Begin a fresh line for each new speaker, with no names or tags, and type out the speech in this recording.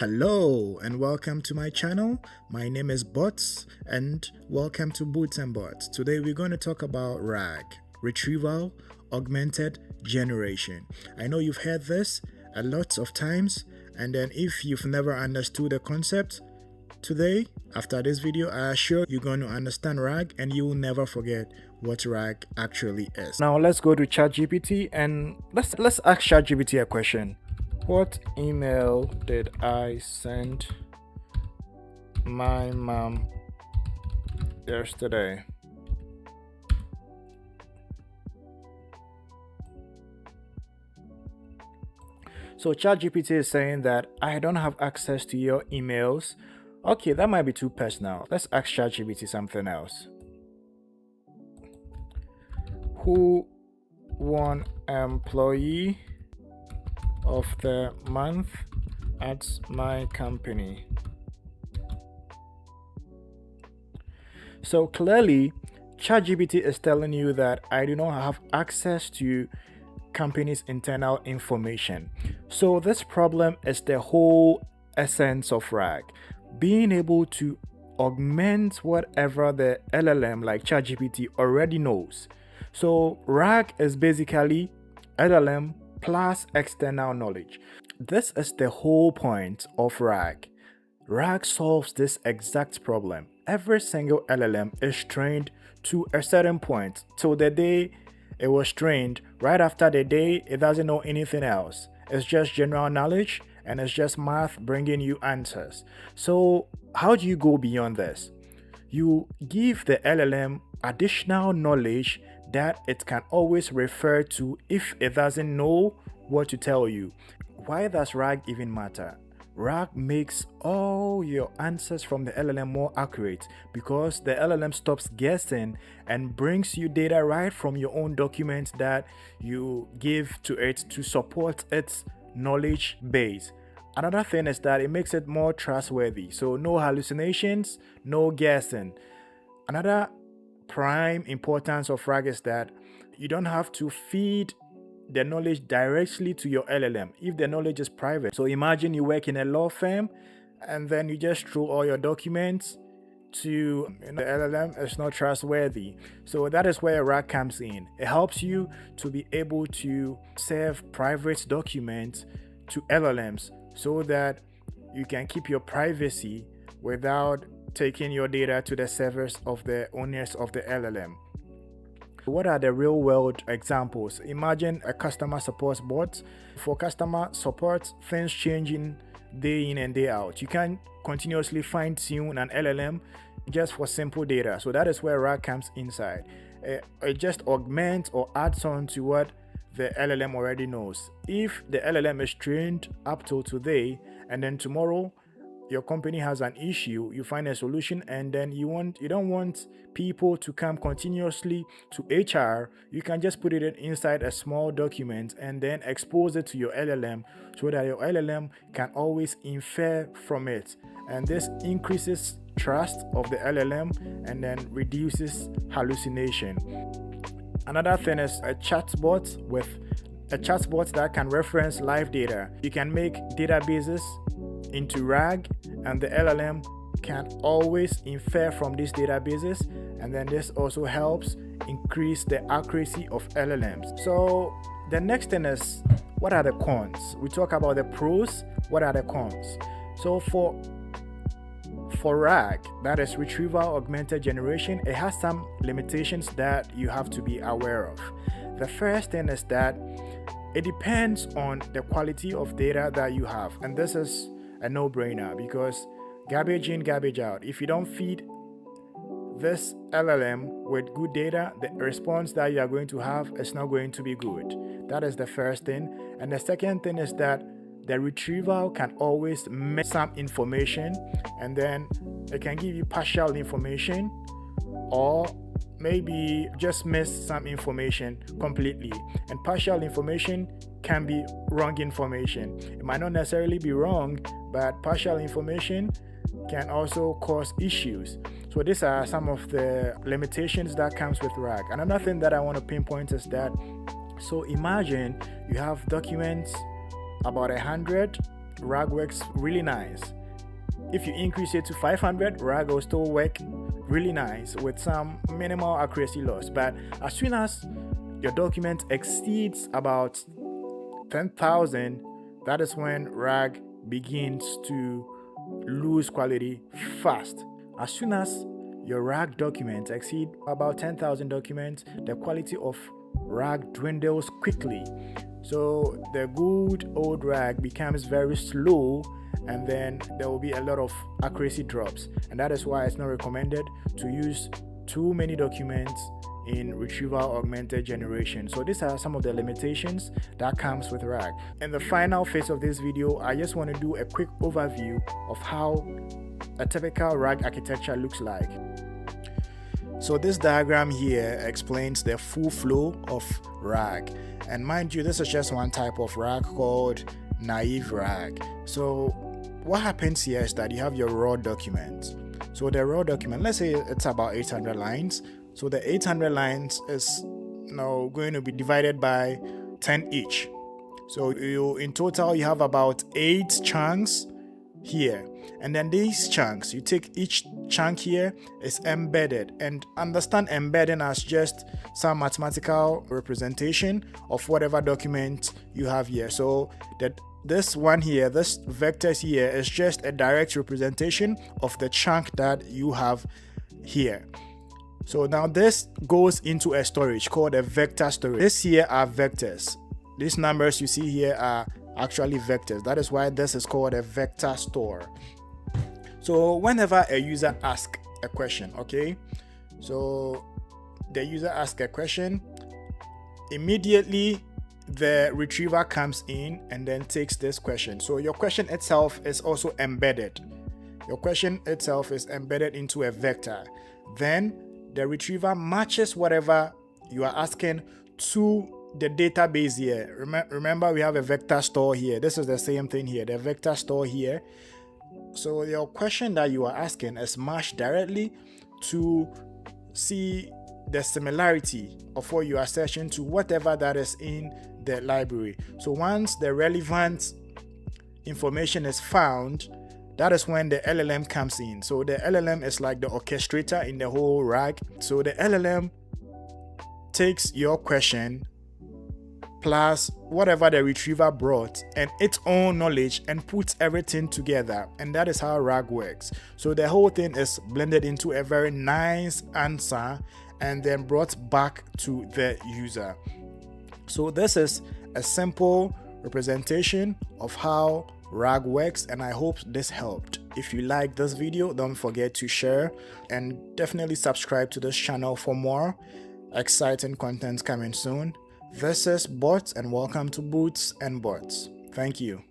Hello and welcome to my channel. My name is Bots and welcome to Boots and Bots. Today we're going to talk about RAG, Retrieval-Augmented Generation. I know you've heard this a lot of times, and then if you've never understood the concept, today after this video I assure you're going to understand RAG and you will never forget what RAG actually is. Now let's go to ChatGPT and let's ask ChatGPT a question. What email did I send my mom yesterday? So ChatGPT is saying that I don't have access to your emails. Okay, that might be too personal. Let's ask ChatGPT something else. Who won employee of the month at my company? So clearly, ChatGPT is telling you that I do not have access to company's internal information. So this problem is the whole essence of RAG, being able to augment whatever the LLM like ChatGPT already knows. So RAG is basically LLM plus external knowledge. This is the whole point of RAG. RAG solves this exact problem. Every single LLM is trained to a certain point till the day it was trained. Right after the day, it doesn't know anything else. It's just general knowledge and it's just math bringing you answers. So how do you go beyond this? You give the LLM additional knowledge that it can always refer to if it doesn't know what to tell you. Why does RAG even matter? RAG makes all your answers from the LLM more accurate because the LLM stops guessing and brings you data right from your own document that you give to it to support its knowledge base. Another thing is that it makes it more trustworthy. So no hallucinations, no guessing. Another prime importance of RAG is that you don't have to feed the knowledge directly to your LLM if the knowledge is private. So imagine you work in a law firm and then you just throw all your documents to the LLM. It's not trustworthy. So that is where RAG comes in. It helps you to be able to serve private documents to LLMs so that you can keep your privacy without taking your data to the servers of the owners of the LLM. What are the real world examples? Imagine a customer support bot. For customer support, things changing day in and day out. You can continuously fine tune an LLM just for simple data. So that is where RAG comes inside. It just augments or adds on to what the LLM already knows. If the LLM is trained up till today and then tomorrow your company has an issue, you find a solution, and then you don't want people to come continuously to HR. You can just put it inside a small document and then expose it to your LLM so that your LLM can always infer from it, and this increases trust of the LLM and then reduces hallucination. Another thing is a chatbot that can reference live data. You can make databases into RAG and the LLM can always infer from these databases, and then this also helps increase the accuracy of LLMs. So the next thing is, what are the cons? We talk about the pros, what are the cons? So for RAG, that is Retrieval-Augmented Generation, it has some limitations that you have to be aware of. The first thing is that it depends on the quality of data that you have, and this is a no-brainer because garbage in, garbage out. If you don't feed this LLM with good data, the response that you are going to have is not going to be good. That is the first thing. And the second thing is that the retrieval can always miss some information, and then it can give you partial information or maybe just miss some information completely. And partial information can be wrong information. It might not necessarily be wrong, but partial information can also cause issues. So these are some of the limitations that comes with RAG. Another thing that I want to pinpoint is that, so imagine you have documents about 100 RAG works really nice. If you increase it to 500, RAG will still work really nice with some minimal accuracy loss. But as soon as your document exceeds about 10,000, that is when RAG begins to lose quality fast. As soon as your RAG documents exceed about 10,000 documents, the quality of RAG dwindles quickly. So the good old RAG becomes very slow, and then there will be a lot of accuracy drops. And that is why it's not recommended to use too many documents in Retrieval-Augmented Generation. So these are some of the limitations that comes with RAG. In the final phase of this video, I just want to do a quick overview of how a typical RAG architecture looks like. So this diagram here explains the full flow of RAG. And mind you, this is just one type of RAG called naive RAG. So what happens here is that you have your raw document. So the raw document, let's say it's about 800 lines. So the 800 lines is going to be divided by 10 each. So in total, you have about 8 chunks here. And then these chunks, you take each chunk here is embedded, and understand embedding as just some mathematical representation of whatever document you have here. So that this one here, this vectors here, is just a direct representation of the chunk that you have here. So now this goes into a storage called a vector storage. This here are vectors. These numbers you see here are actually vectors. That is why this is called a vector store. So whenever a user asks a question, okay, so the user asks a question, immediately the retriever comes in and then takes this question. So your question itself is also embedded. Your question itself is embedded into a vector. Then the retriever matches whatever you are asking to the database here. Remember, we have a vector store here. This is the same thing here, the vector store here. So your question that you are asking is matched directly to see the similarity of what you are searching to whatever that is in the library. So once the relevant information is found, that is when the LLM comes in. So the LLM is like the orchestrator in the whole RAG. So the LLM takes your question plus whatever the retriever brought and its own knowledge and puts everything together. And that is how RAG works. So the whole thing is blended into a very nice answer and then brought back to the user. So this is a simple representation of how RAG works, and I hope this helped. If you like this video, don't forget to share and definitely subscribe to this channel for more exciting content coming soon. This is Bots, and welcome to Boots and Bots. Thank you.